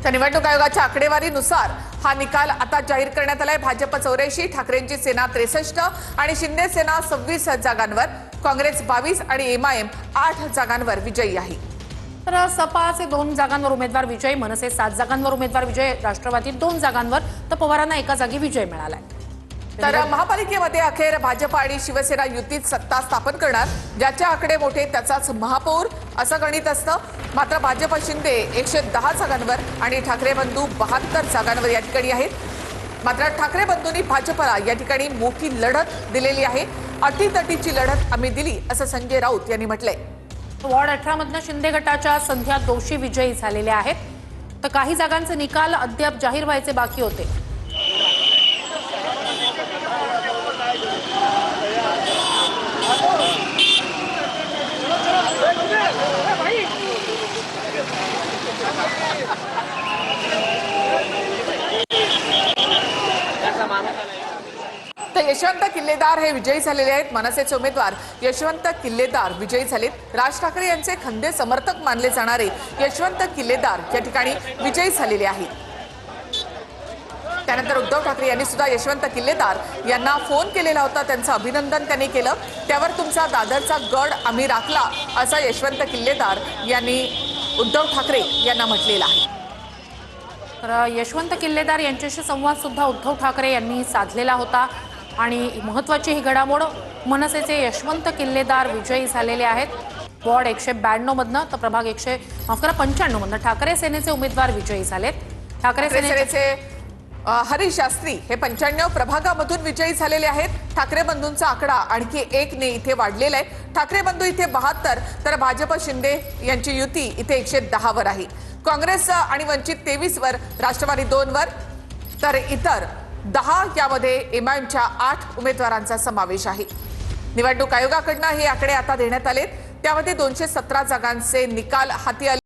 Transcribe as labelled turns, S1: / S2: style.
S1: तर निवडणूक आयोगाच्या आकडेवारीनुसार हा निकाल आता जाहीर करण्यात आलाय। भाजप 84, ठाकरेंची सेना 63 आणि शिंदे सेना 26 जागांवर, काँग्रेस 22 आणि एमआयएम 8 जागांवर विजयी आहे।
S2: तर सपाचे 2 जागांवर उमेदवार विजयी, मनसे 7 जागांवर उमेदवार विजय, राष्ट्रवादी 2 जागांवर, तर पवारांना 1 जागी विजय मिळालाय।
S1: तर महापालिकेमध्ये अखेर भाजप आणि शिवसेना युतीत सत्ता स्थापन करणार। ज्याचे आकडे मोठे त्याचाच महापौर असं गणित असतं। मात्र भाजप शिंदे 110 जागांवर आणि ठाकरे बंधू 72 जागांवर या ठिकाणी आहेत। मात्र ठाकरे बंधूंनी भाजपला या ठिकाणी मोठी लढत दिलेली आहे। अटीतटीची लढत आम्ही दिली असं संजय राऊत यांनी म्हटलंय।
S2: वॉर्ड 18 मधनं शिंदे गटाच्या संध्या दोषी विजयी झालेल्या आहेत। तर काही जागांचे निकाल अद्याप जाहीर व्हायचे बाकी होते।
S1: तर यशवंत किल्लेदार हे विजयी झालेले आहेत। मनसेचे उमेदवार यशवंत किल्लेदार विजयी झालेत। राज ठाकरे यांचे खंदे समर्थक मानले जाणारे यशवंत किल्लेदार या ठिकाणी विजयी झालेले आहेत। त्यानंतर उद्धव ठाकरे यांनी सुद्धा यशवंत किल्लेदार यांना फोन केलेला होता, त्यांचं अभिनंदन त्यांनी केलं। त्यावर तुमचा दादरचा गड आम्ही राखला असा यशवंत किल्लेदार यांनी उद्धव ठाकरे यांना म्हटलेलं आहे।
S2: तर यशवंत किल्लेदार यांच्याशी संवाद सुद्धा उद्धव ठाकरे यांनी साधलेला होता आणि महत्त्वाची ही घडामोड, मनसेचे यशवंत किल्लेदार विजयी झालेले आहेत। वॉर्ड 192 मधनं तर प्रभाग 95 मधनं ठाकरे सेनेचे उमेदवार विजयी झालेत।
S1: ठाकरे सेनेचे हरीश शास्त्री हे 95 प्रभागामधून विजयी झालेले आहेत। ठाकरे बंधूंचा आकडा आणखी 1 ने इथे वाढलेला आहे। ठाकरे बंधू इथे 72 तर भाजप शिंदे यांची युती इथे 110 वर आहे। काँग्रेस आणि वंचित 23 वर, राष्ट्रवादी 2 वर, तर इतर 10 यामध्ये एमआयएमच्या 8 उमेदवारांचा समावेश आहे। निवडणूक आयोगाकडून हे आकडे आता देण्यात आले, त्यामध्ये 217 जागांचे निकाल हाती आले।